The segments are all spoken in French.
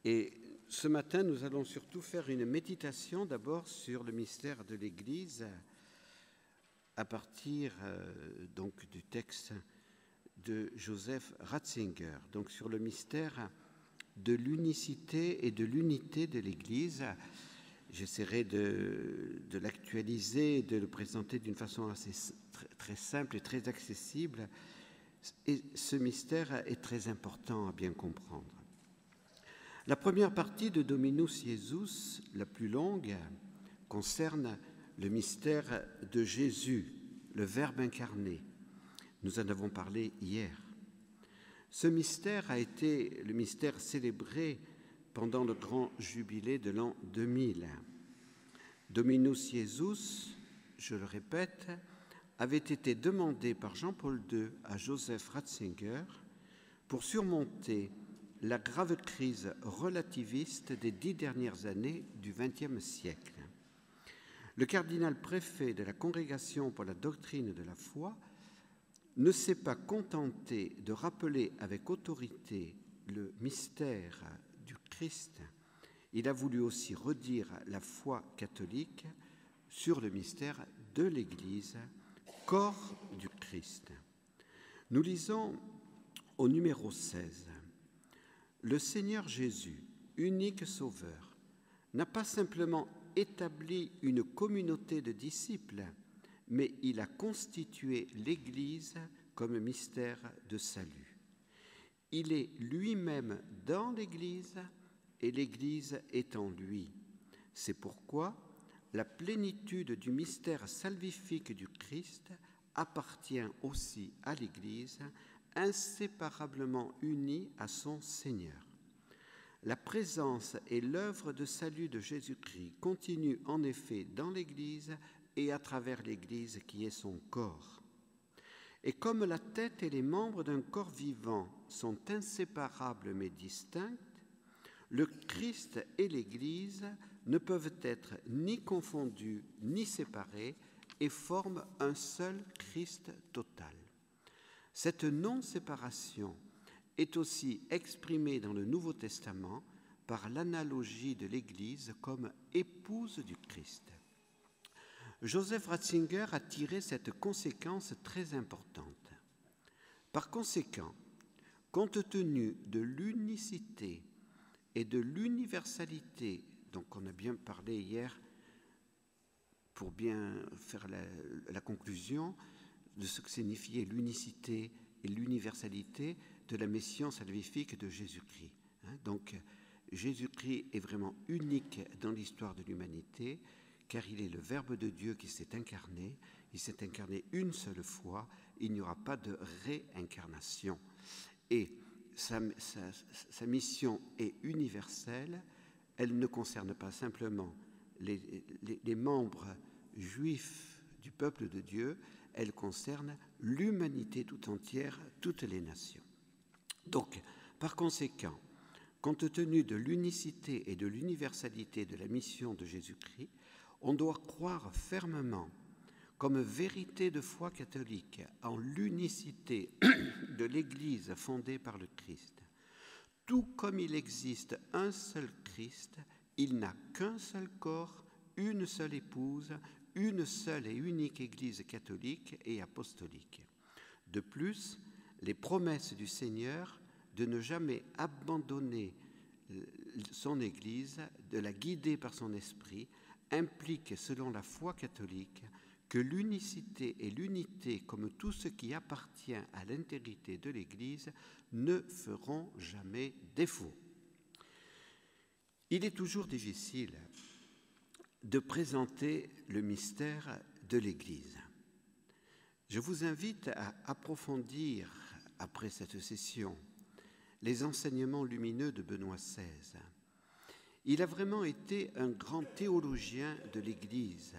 Et ce matin, nous allons surtout faire une méditation d'abord sur le mystère de l'Église à partir donc du texte de Joseph Ratzinger, donc sur le mystère de l'unicité et de l'unité de l'Église. J'essaierai de l'actualiser et de le présenter d'une façon assez très simple et très accessible. Et ce mystère est très important à bien comprendre. La première partie de Dominus Jesus, la plus longue, concerne le mystère de Jésus, le Verbe incarné. Nous en avons parlé hier. Ce mystère a été le mystère célébré pendant le grand jubilé de l'an 2000. Dominus Jesus, je le répète, avait été demandé par Jean-Paul II à Joseph Ratzinger pour surmonter la grave crise relativiste des 10 dernières années du XXe siècle. Le cardinal-préfet de la Congrégation pour la doctrine de la foi ne s'est pas contenté de rappeler avec autorité le mystère du Christ. Il a voulu aussi redire la foi catholique sur le mystère de l'Église, corps du Christ. Nous lisons au numéro 16. Le Seigneur Jésus, unique Sauveur, n'a pas simplement établi une communauté de disciples, mais il a constitué l'Église comme mystère de salut. Il est lui-même dans l'Église et l'Église est en lui. C'est pourquoi la plénitude du mystère salvifique du Christ appartient aussi à l'Église, inséparablement unie à son Seigneur. La présence et l'œuvre de salut de Jésus-Christ continuent en effet dans l'Église et à travers l'Église qui est son corps. Et comme la tête et les membres d'un corps vivant sont inséparables mais distincts, le Christ et l'Église ne peuvent être ni confondus ni séparés et forment un seul Christ total. Cette non-séparation est aussi exprimée dans le Nouveau Testament par l'analogie de l'Église comme épouse du Christ. Joseph Ratzinger a tiré cette conséquence très importante. Par conséquent, compte tenu de l'unicité et de l'universalité, donc on a bien parlé hier pour bien faire la conclusion de ce que signifiait l'unicité et l'universalité de la mission salvifique de Jésus-Christ. Donc Jésus-Christ est vraiment unique dans l'histoire de l'humanité, car il est le Verbe de Dieu qui s'est incarné. Il s'est incarné une seule fois, il n'y aura pas de réincarnation. Et sa mission est universelle, elle ne concerne pas simplement les membres juifs du peuple de Dieu, elle concerne l'humanité tout entière, toutes les nations. Donc, par conséquent, compte tenu de l'unicité et de l'universalité de la mission de Jésus-Christ, on doit croire fermement, comme vérité de foi catholique, en l'unicité de l'Église fondée par le Christ. Tout comme il existe un seul Christ, il n'a qu'un seul corps, une seule épouse, une seule et unique Église catholique et apostolique. De plus, les promesses du Seigneur de ne jamais abandonner son Église, de la guider par son esprit, impliquent, selon la foi catholique, que l'unicité et l'unité, comme tout ce qui appartient à l'intégrité de l'Église, ne feront jamais défaut. Il est toujours difficile de présenter le mystère de l'Église. Je vous invite à approfondir, après cette session, les enseignements lumineux de Benoît XVI. Il a vraiment été un grand théologien de l'Église,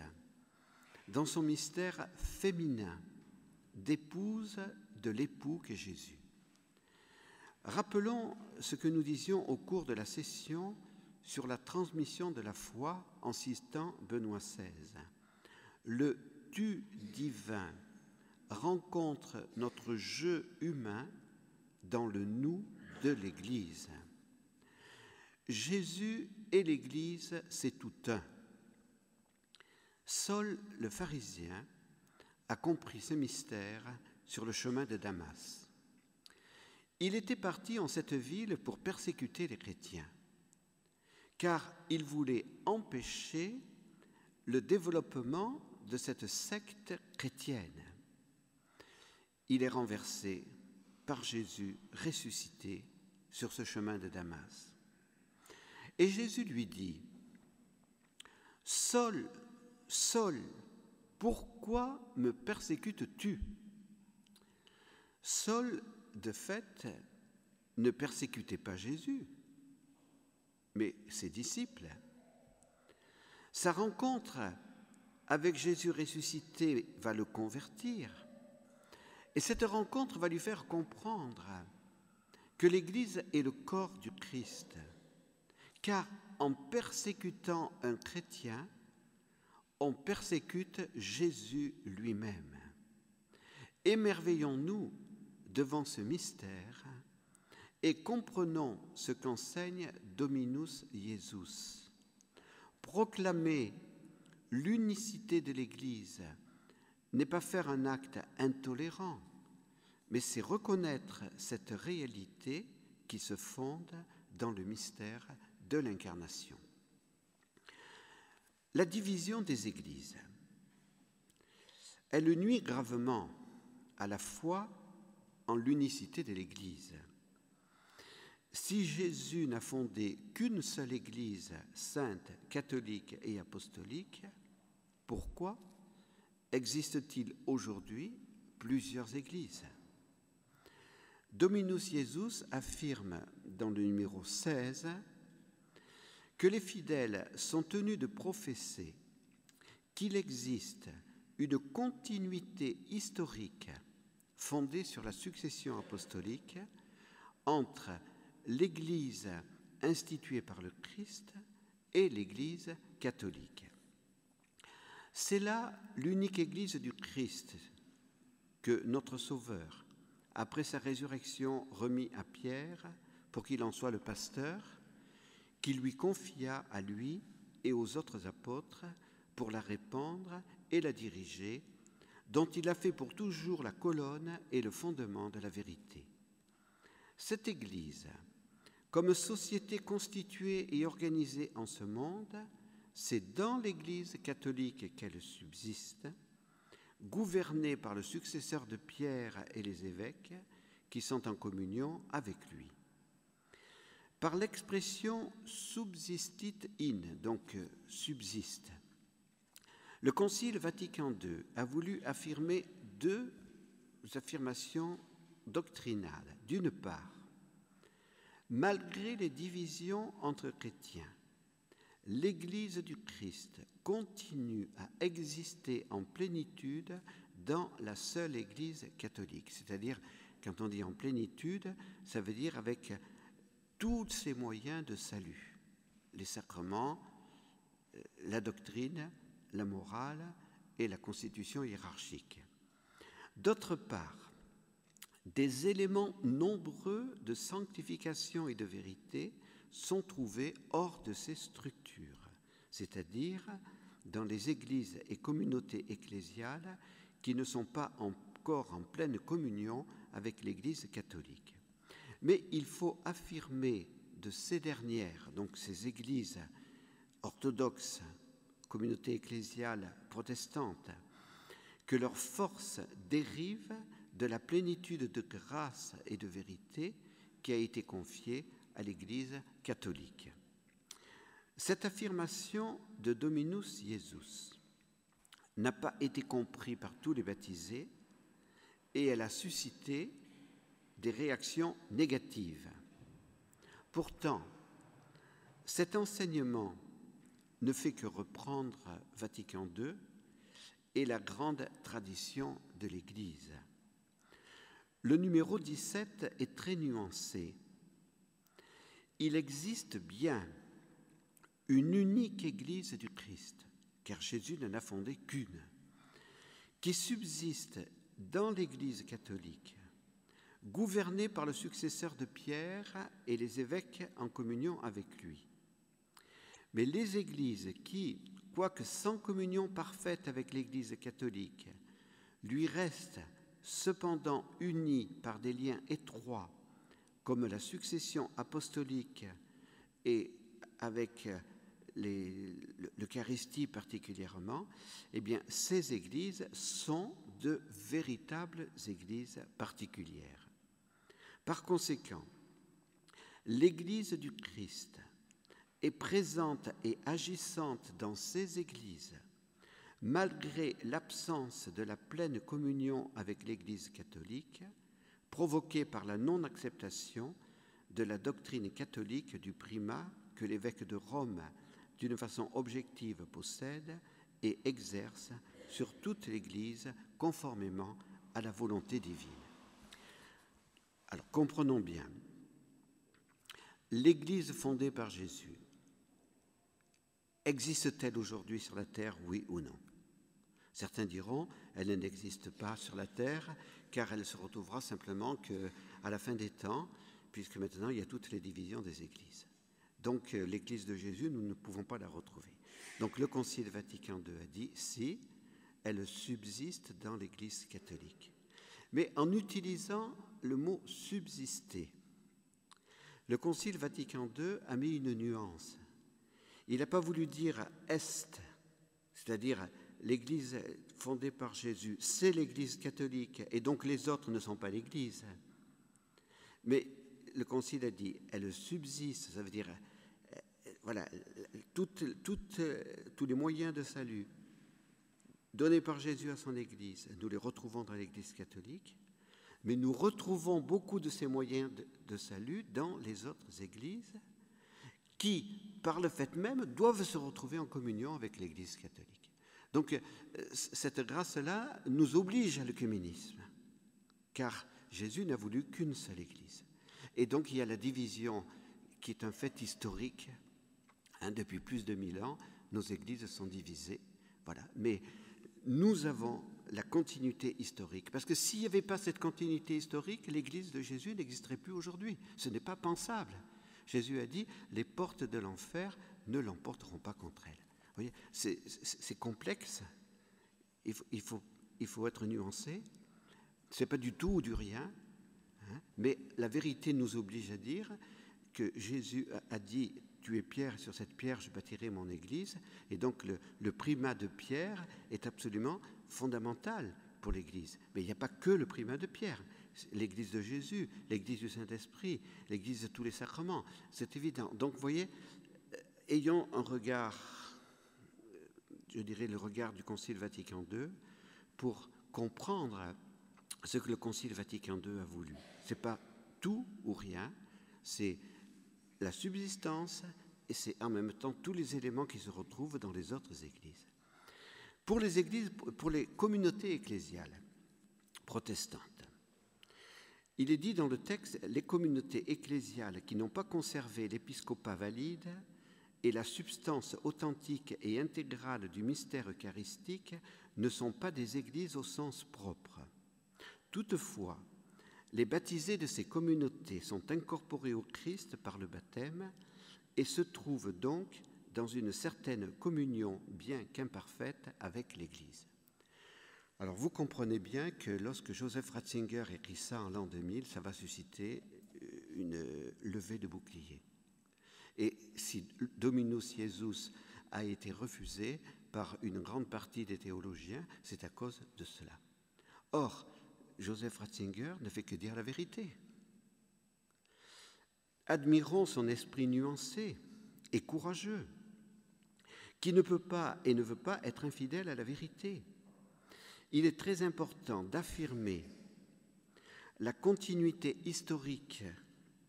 dans son mystère féminin, d'épouse de l'époux qu'est Jésus. Rappelons ce que nous disions au cours de la session sur la transmission de la foi en citant Benoît XVI. Le tu divin rencontre notre je humain dans le nous de l'Église. Jésus et l'Église, c'est tout un. Saul le pharisien a compris ce mystère sur le chemin de Damas. Il était parti en cette ville pour persécuter les chrétiens, car il voulait empêcher le développement de cette secte chrétienne. Il est renversé par Jésus ressuscité sur ce chemin de Damas. Et Jésus lui dit, « Saul, Saul, pourquoi me persécutes-tu » Saul, de fait, ne persécutait pas Jésus, mais ses disciples. Sa rencontre avec Jésus ressuscité va le convertir. Et cette rencontre va lui faire comprendre que l'Église est le corps du Christ. Car en persécutant un chrétien, on persécute Jésus lui-même. Émerveillons-nous devant ce mystère et comprenons ce qu'enseigne Dominus Iesus. Proclamer l'unicité de l'Église n'est pas faire un acte intolérant, mais c'est reconnaître cette réalité qui se fonde dans le mystère de l'incarnation. La division des Églises, elle nuit gravement à la foi en l'unicité de l'Église. Si Jésus n'a fondé qu'une seule Église sainte, catholique et apostolique, pourquoi existe-t-il aujourd'hui plusieurs églises ? Dominus Iesus affirme dans le numéro 16 que les fidèles sont tenus de professer qu'il existe une continuité historique fondée sur la succession apostolique entre l'Église instituée par le Christ et l'Église catholique. C'est là l'unique Église du Christ que notre Sauveur, après sa résurrection, remit à Pierre pour qu'il en soit le pasteur, qui lui confia à lui et aux autres apôtres pour la répandre et la diriger, dont il a fait pour toujours la colonne et le fondement de la vérité. Cette Église, comme société constituée et organisée en ce monde, c'est dans l'Église catholique qu'elle subsiste, gouvernée par le successeur de Pierre et les évêques qui sont en communion avec lui. Par l'expression subsistit in, donc subsiste, le Concile Vatican II a voulu affirmer deux affirmations doctrinales. D'une part, malgré les divisions entre chrétiens, l'Église du Christ continue à exister en plénitude dans la seule Église catholique. C'est-à-dire, quand on dit en plénitude, ça veut dire avec tous ses moyens de salut. Les sacrements, la doctrine, la morale et la constitution hiérarchique. D'autre part, des éléments nombreux de sanctification et de vérité sont trouvés hors de ces structures, c'est-à-dire dans les églises et communautés ecclésiales qui ne sont pas encore en pleine communion avec l'Église catholique. Mais il faut affirmer de ces dernières, donc ces églises orthodoxes, communautés ecclésiales protestantes, que leur force dérive de la plénitude de grâce et de vérité qui a été confiée à l'Église catholique. Cette affirmation de Dominus Iesus n'a pas été comprise par tous les baptisés et elle a suscité des réactions négatives. Pourtant, cet enseignement ne fait que reprendre Vatican II et la grande tradition de l'Église. Le numéro 17 est très nuancé. Il existe bien une unique Église du Christ, car Jésus n'en a fondé qu'une, qui subsiste dans l'Église catholique, gouverné par le successeur de Pierre et les évêques en communion avec lui. Mais les églises qui, quoique sans communion parfaite avec l'Église catholique, lui restent cependant unies par des liens étroits, comme la succession apostolique et avec l'Eucharistie particulièrement, eh bien, ces églises sont de véritables églises particulières. Par conséquent, l'Église du Christ est présente et agissante dans ces églises, malgré l'absence de la pleine communion avec l'Église catholique, provoquée par la non-acceptation de la doctrine catholique du primat que l'évêque de Rome, d'une façon objective, possède et exerce sur toute l'Église conformément à la volonté divine. Alors, comprenons bien. L'Église fondée par Jésus, existe-t-elle aujourd'hui sur la terre, oui ou non? Certains diront, elle n'existe pas sur la terre, car elle se retrouvera simplement qu'à la fin des temps, puisque maintenant il y a toutes les divisions des églises. Donc l'Église de Jésus, nous ne pouvons pas la retrouver. Donc le Concile Vatican II a dit, si, elle subsiste dans l'Église catholique. Mais en utilisant le mot « subsister », le Concile Vatican II a mis une nuance. Il n'a pas voulu dire « est », c'est-à-dire l'Église fondée par Jésus, c'est l'Église catholique, et donc les autres ne sont pas l'Église. Mais le Concile a dit « elle subsiste », ça veut dire voilà, tous les moyens de salut donnés par Jésus à son Église, nous les retrouvons dans l'Église catholique, mais nous retrouvons beaucoup de ces moyens de salut dans les autres églises qui, par le fait même, doivent se retrouver en communion avec l'Église catholique. Donc, cette grâce-là nous oblige à l'œcuménisme, car Jésus n'a voulu qu'une seule Église. Et donc, il y a la division qui est un fait historique. Depuis plus de 1000 ans, nos églises sont divisées. Voilà. Mais nous avons la continuité historique. Parce que s'il n'y avait pas cette continuité historique, l'Église de Jésus n'existerait plus aujourd'hui. Ce n'est pas pensable. Jésus a dit, les portes de l'enfer ne l'emporteront pas contre elle. Vous voyez, c'est complexe. Il faut être nuancé. Ce n'est pas du tout ou du rien. Mais la vérité nous oblige à dire que Jésus a dit, tu es Pierre, et sur cette pierre je bâtirai mon Église. Et donc le primat de Pierre est absolument fondamental pour l'Église. Mais il n'y a pas que le primat de Pierre. L'Église de Jésus, l'Église du Saint-Esprit, l'Église de tous les sacrements, c'est évident. Donc vous voyez, ayons un regard, je dirais le regard du Concile Vatican II, pour comprendre ce que le Concile Vatican II a voulu. Ce n'est pas tout ou rien, c'est la subsistance et c'est en même temps tous les éléments qui se retrouvent dans les autres églises. Pour les églises, pour les communautés ecclésiales protestantes, il est dit dans le texte, les communautés ecclésiales qui n'ont pas conservé l'épiscopat valide et la substance authentique et intégrale du mystère eucharistique ne sont pas des églises au sens propre. Toutefois, les baptisés de ces communautés sont incorporés au Christ par le baptême et se trouvent donc dans une certaine communion, bien qu'imparfaite, avec l'Église. Alors vous comprenez bien que lorsque Joseph Ratzinger écrit ça en l'an 2000, ça va susciter une levée de bouclier. Et si Dominus Iesus a été refusé par une grande partie des théologiens, c'est à cause de cela. Or, Joseph Ratzinger ne fait que dire la vérité. Admirons son esprit nuancé et courageux, qui ne peut pas et ne veut pas être infidèle à la vérité. Il est très important d'affirmer la continuité historique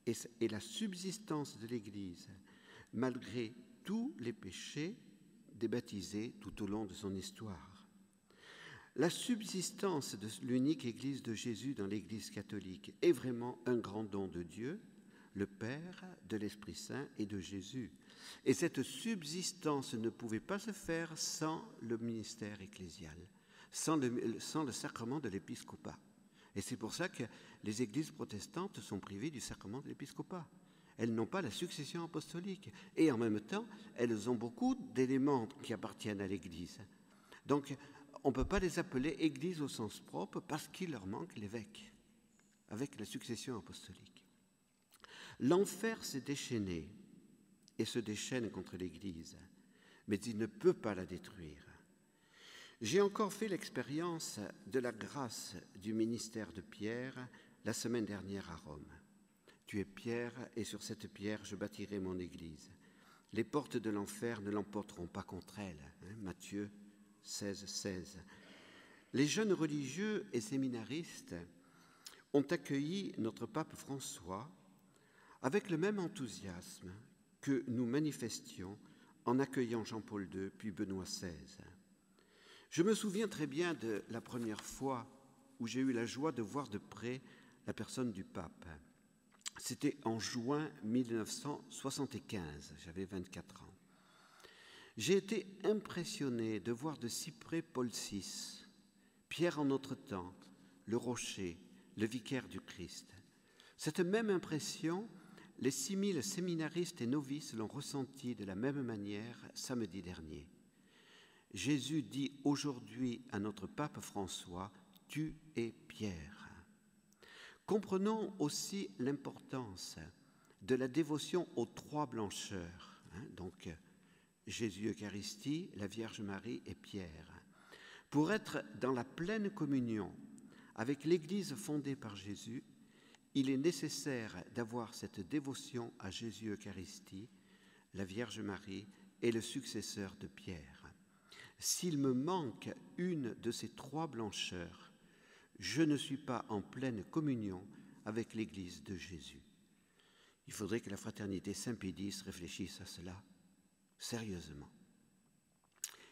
et la subsistance de l'Église, malgré tous les péchés des baptisés tout au long de son histoire. La subsistance de l'unique Église de Jésus dans l'Église catholique est vraiment un grand don de Dieu, le Père, de l'Esprit Saint et de Jésus. Et cette subsistance ne pouvait pas se faire sans le ministère ecclésial, sans le sacrement de l'épiscopat. Et c'est pour ça que les églises protestantes sont privées du sacrement de l'épiscopat. Elles n'ont pas la succession apostolique. Et en même temps, elles ont beaucoup d'éléments qui appartiennent à l'Église. Donc, on ne peut pas les appeler Église au sens propre parce qu'il leur manque l'évêque, avec la succession apostolique. L'enfer s'est déchaîné et se déchaîne contre l'Église, mais il ne peut pas la détruire. J'ai encore fait l'expérience de la grâce du ministère de Pierre la semaine dernière à Rome. Tu es Pierre, et sur cette pierre je bâtirai mon Église. Les portes de l'enfer ne l'emporteront pas contre elle. Matthieu 16, 16. Les jeunes religieux et séminaristes ont accueilli notre pape François avec le même enthousiasme que nous manifestions en accueillant Jean-Paul II puis Benoît XVI. Je me souviens très bien de la première fois où j'ai eu la joie de voir de près la personne du pape. C'était en juin 1975, j'avais 24 ans. J'ai été impressionné de voir de si près Paul VI, Pierre en notre temps, le rocher, le vicaire du Christ. Cette même impression, les 6000 séminaristes et novices l'ont ressentie de la même manière samedi dernier. Jésus dit aujourd'hui à notre pape François, « Tu es Pierre ». Comprenons aussi l'importance de la dévotion aux trois blancheurs, donc Jésus Eucharistie, la Vierge Marie et Pierre. Pour être dans la pleine communion avec l'Église fondée par Jésus, il est nécessaire d'avoir cette dévotion à Jésus Eucharistie, la Vierge Marie et le successeur de Pierre. S'il me manque une de ces trois blancheurs, je ne suis pas en pleine communion avec l'Église de Jésus. Il faudrait que la fraternité Saint-Pédis réfléchisse à cela sérieusement.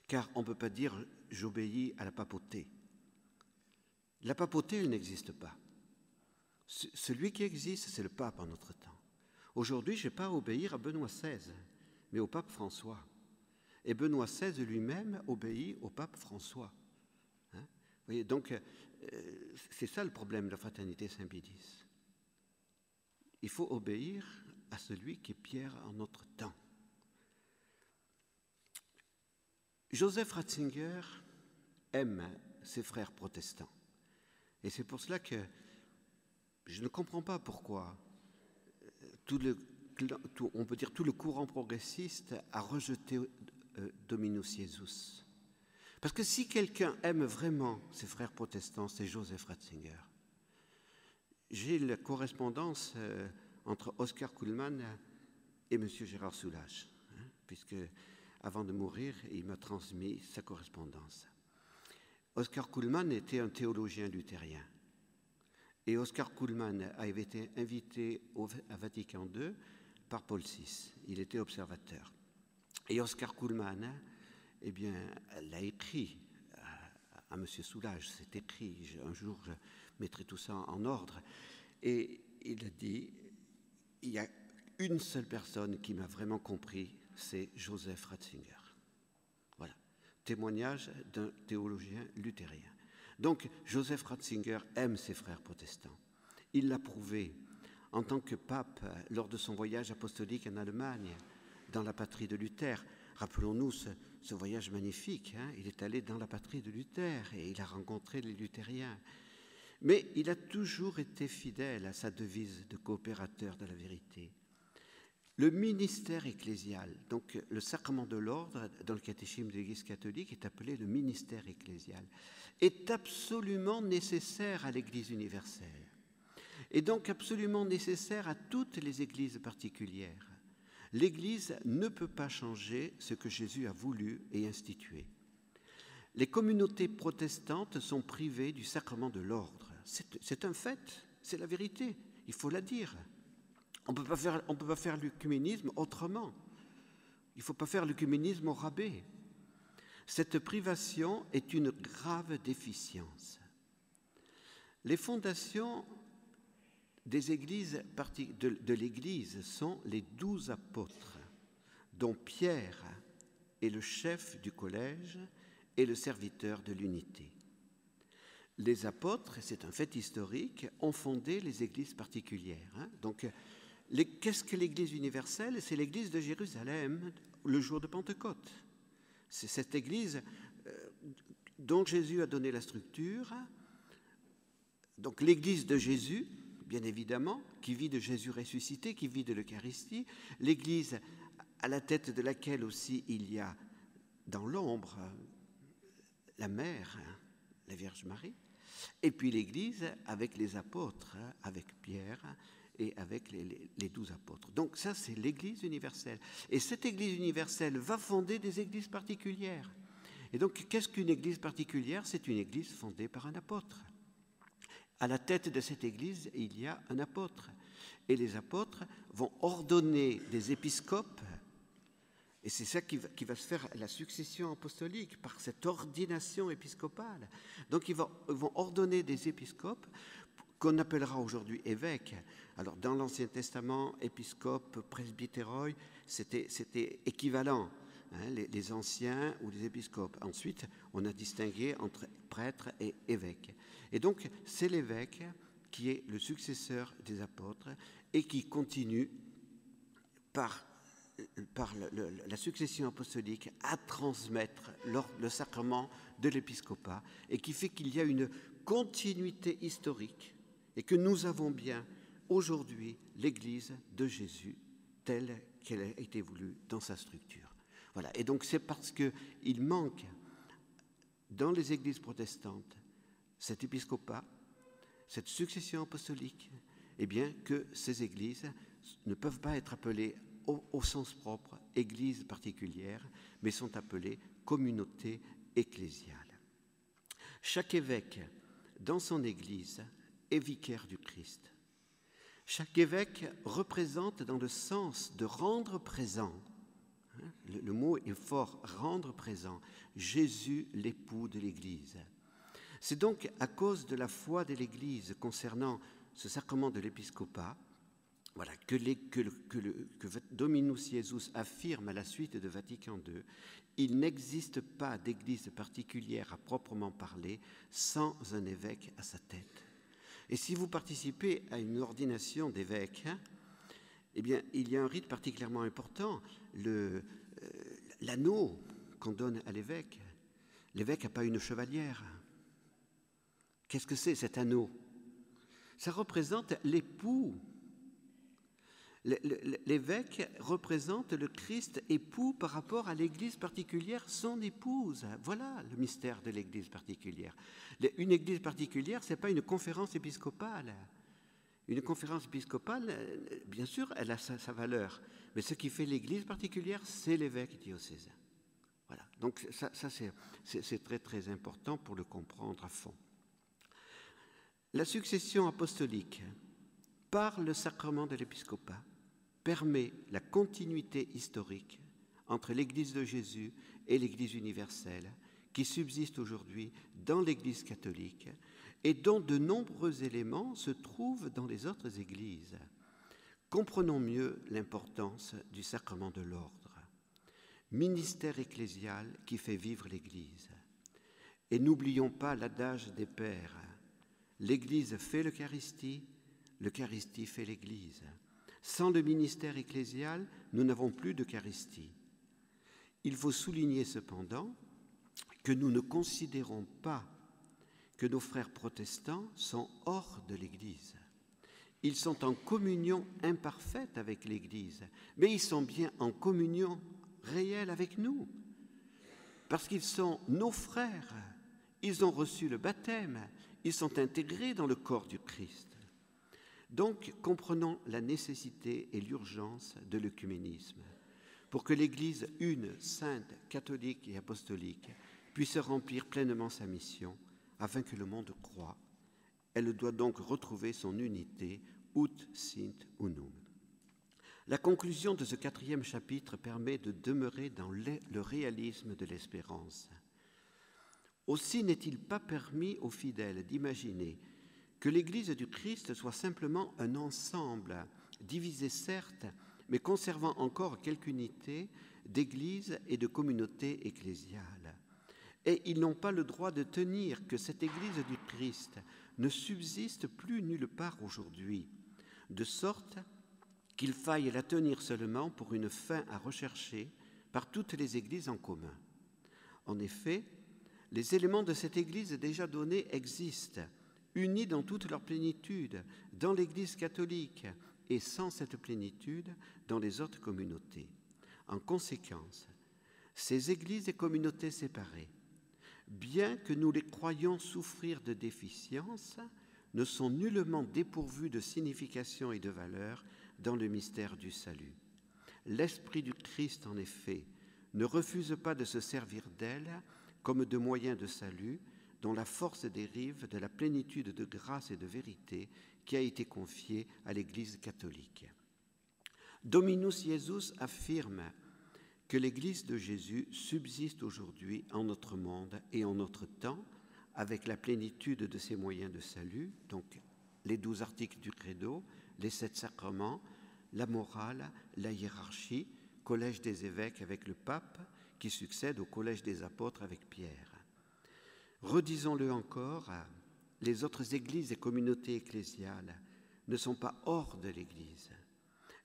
Car on ne peut pas dire « j'obéis à la papauté ». La papauté, elle n'existe pas. Celui qui existe, c'est le pape en notre temps. Aujourd'hui, je n'ai pas à obéir à Benoît XVI, mais au pape François. Et Benoît XVI lui-même obéit au pape François. Vous voyez, donc, c'est ça le problème de la fraternité Saint-Pédis. Il faut obéir à celui qui est Pierre en notre temps. Joseph Ratzinger aime ses frères protestants. Et c'est pour cela que je ne comprends pas pourquoi on peut dire tout le courant progressiste a rejeté Dominus Iesus. Parce que si quelqu'un aime vraiment ses frères protestants, c'est Joseph Ratzinger. J'ai la correspondance entre Oscar Kuhlmann et M. Gérard Soulages, puisque avant de mourir, il m'a transmis sa correspondance. Oscar Kuhlmann était un théologien luthérien. Et Oscar Kuhlmann avait été invité à Vatican II par Paul VI. Il était observateur. Et Oscar Kuhlmann, eh bien, l'a écrit à M. Soulages, c'est écrit, un jour je mettrai tout ça en ordre. Et il a dit, il y a une seule personne qui m'a vraiment compris, c'est Joseph Ratzinger. Voilà, témoignage d'un théologien luthérien. Donc, Joseph Ratzinger aime ses frères protestants. Il l'a prouvé en tant que pape lors de son voyage apostolique en Allemagne, dans la patrie de Luther. Rappelons-nous ce voyage magnifique. Il est allé dans la patrie de Luther et il a rencontré les luthériens. Mais il a toujours été fidèle à sa devise de coopérateur de la vérité. Le ministère ecclésial, donc le sacrement de l'ordre dans le catéchisme de l'Église catholique est appelé le ministère ecclésial, est absolument nécessaire à l'Église universelle et donc absolument nécessaire à toutes les églises particulières. L'Église ne peut pas changer ce que Jésus a voulu et institué. Les communautés protestantes sont privées du sacrement de l'ordre. C'est un fait, c'est la vérité, il faut la dire. On ne peut pas faire l'œcuménisme autrement. Il ne faut pas faire l'œcuménisme au rabais. Cette privation est une grave déficience. Les fondations des églises de l'Église sont les 12 apôtres, dont Pierre est le chef du collège et le serviteur de l'unité. les apôtres, et c'est un fait historique, ont fondé les églises particulières. Donc, qu'est-ce que l'Église universelle? C'est l'Église de Jérusalem, le jour de Pentecôte. C'est cette Église dont Jésus a donné la structure. Donc, l'Église de Jésus, bien évidemment, qui vit de Jésus ressuscité, qui vit de l'Eucharistie. L'Église à la tête de laquelle aussi il y a, dans l'ombre, la mère, la Vierge Marie. Et puis l'Église avec les apôtres, avec Pierre et avec les 12 apôtres. Donc ça, c'est l'Église universelle. Et cette Église universelle va fonder des églises particulières. Et donc, qu'est-ce qu'une église particulière? C'est une église fondée par un apôtre. À la tête de cette église, il y a un apôtre. Et les apôtres vont ordonner des épiscopes. Et c'est ça qui va se faire, la succession apostolique, par cette ordination épiscopale. Donc, ils vont ordonner des épiscopes qu'on appellera aujourd'hui évêques. Alors, dans l'Ancien Testament, épiscope, presbytéroi, c'était équivalent, les anciens ou les épiscopes. Ensuite, on a distingué entre prêtre et évêque. Et donc, c'est l'évêque qui est le successeur des apôtres et qui continue par la succession apostolique à transmettre le sacrement de l'épiscopat et qui fait qu'il y a une continuité historique et que nous avons bien aujourd'hui l'Église de Jésus telle qu'elle a été voulue dans sa structure. Voilà. Et donc c'est parce qu'il manque dans les églises protestantes cet épiscopat, cette succession apostolique, eh bien que ces églises ne peuvent pas être appelées au sens propre, église particulière, mais sont appelées communauté ecclésiale. Chaque évêque, dans son église, est vicaire du Christ. Chaque évêque représente dans le sens de rendre présent, le mot est fort, rendre présent, Jésus, l'époux de l'Église. C'est donc à cause de la foi de l'Église concernant ce sacrement de l'épiscopat, voilà, que Dominus Iesus affirme à la suite de Vatican II, il n'existe pas d'église particulière à proprement parler sans un évêque à sa tête. Et si vous participez à une ordination d'évêque, eh bien, il y a un rite particulièrement important, l'anneau qu'on donne à l'évêque. L'évêque n'a pas une chevalière. Qu'est-ce que c'est cet anneau? Ça représente l'époux. L'évêque représente le Christ époux par rapport à l'église particulière, son épouse. Voilà le mystère de l'église particulière. Une église particulière, ce n'est pas une conférence épiscopale. Une conférence épiscopale, bien sûr, elle a sa valeur. Mais ce qui fait l'église particulière, c'est l'évêque diocésain. Voilà. Donc ça c'est très très important pour le comprendre à fond. La succession apostolique par le sacrement de l'épiscopat permet la continuité historique entre l'Église de Jésus et l'Église universelle qui subsiste aujourd'hui dans l'Église catholique et dont de nombreux éléments se trouvent dans les autres églises. Comprenons mieux l'importance du sacrement de l'ordre, ministère ecclésial qui fait vivre l'Église. Et n'oublions pas l'adage des pères, l'Église fait l'Eucharistie, l'Eucharistie fait l'Église. Sans le ministère ecclésial, nous n'avons plus d'Eucharistie. Il faut souligner cependant que nous ne considérons pas que nos frères protestants sont hors de l'Église. Ils sont en communion imparfaite avec l'Église, mais ils sont bien en communion réelle avec nous, parce qu'ils sont nos frères, ils ont reçu le baptême, ils sont intégrés dans le corps du Christ. Donc, comprenons la nécessité et l'urgence de l'œcuménisme pour que l'Église une, sainte, catholique et apostolique puisse remplir pleinement sa mission afin que le monde croie. Elle doit donc retrouver son unité, ut sint unum. La conclusion de ce 4e chapitre permet de demeurer dans le réalisme de l'espérance. Aussi n'est-il pas permis aux fidèles d'imaginer que l'Église du Christ soit simplement un ensemble, divisé certes, mais conservant encore quelque unité d'églises et de communautés ecclésiales. et ils n'ont pas le droit de tenir que cette Église du Christ ne subsiste plus nulle part aujourd'hui, de sorte qu'il faille la tenir seulement pour une fin à rechercher par toutes les Églises en commun. En effet, les éléments de cette Église déjà donnée existent, unis dans toute leur plénitude, dans l'Église catholique, et sans cette plénitude, dans les autres communautés. En conséquence, ces Églises et communautés séparées, bien que nous les croyions souffrir de déficiences, ne sont nullement dépourvues de signification et de valeur dans le mystère du salut. L'Esprit du Christ, en effet, ne refuse pas de se servir d'elles comme de moyens de salut dont la force dérive de la plénitude de grâce et de vérité qui a été confiée à l'Église catholique. Dominus Iesus affirme que l'Église de Jésus subsiste aujourd'hui en notre monde et en notre temps avec la plénitude de ses moyens de salut, donc les 12 articles du Credo, les 7 sacrements, la morale, la hiérarchie, collège des évêques avec le pape, qui succède au collège des apôtres avec Pierre. Redisons-le encore, les autres églises et communautés ecclésiales ne sont pas hors de l'Église.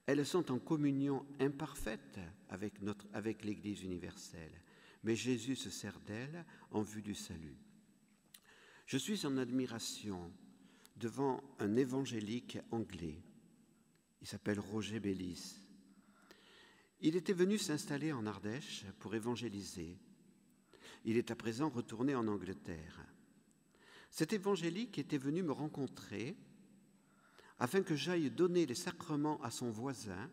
Elles sont en communion imparfaite avec l'Église universelle, mais Jésus se sert d'elles en vue du salut. Je suis en admiration devant un évangélique anglais. Il s'appelle Roger Bellis. Il était venu s'installer en Ardèche pour évangéliser. Il est à présent retourné en Angleterre. Cet évangélique était venu me rencontrer afin que j'aille donner les sacrements à son voisin,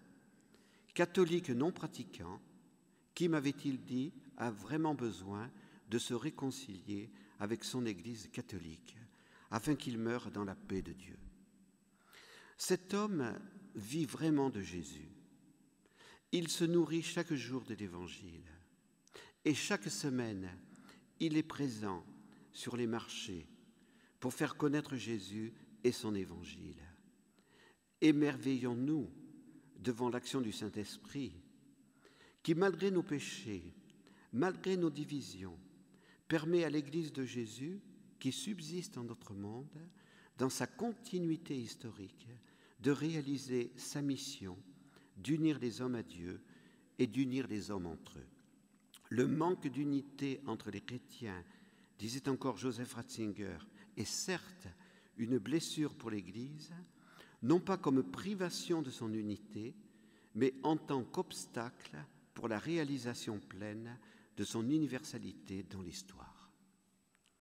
catholique non pratiquant, qui, m'avait-il dit, a vraiment besoin de se réconcilier avec son Église catholique, afin qu'il meure dans la paix de Dieu. Cet homme vit vraiment de Jésus. Il se nourrit chaque jour de l'Évangile. Et chaque semaine, il est présent sur les marchés pour faire connaître Jésus et son Évangile. Émerveillons-nous devant l'action du Saint-Esprit, qui, malgré nos péchés, malgré nos divisions, permet à l'Église de Jésus, qui subsiste en notre monde, dans sa continuité historique, de réaliser sa mission, d'unir les hommes à Dieu et d'unir les hommes entre eux. Le manque d'unité entre les chrétiens, disait encore Joseph Ratzinger, est certes une blessure pour l'Église, non pas comme privation de son unité, mais en tant qu'obstacle pour la réalisation pleine de son universalité dans l'histoire.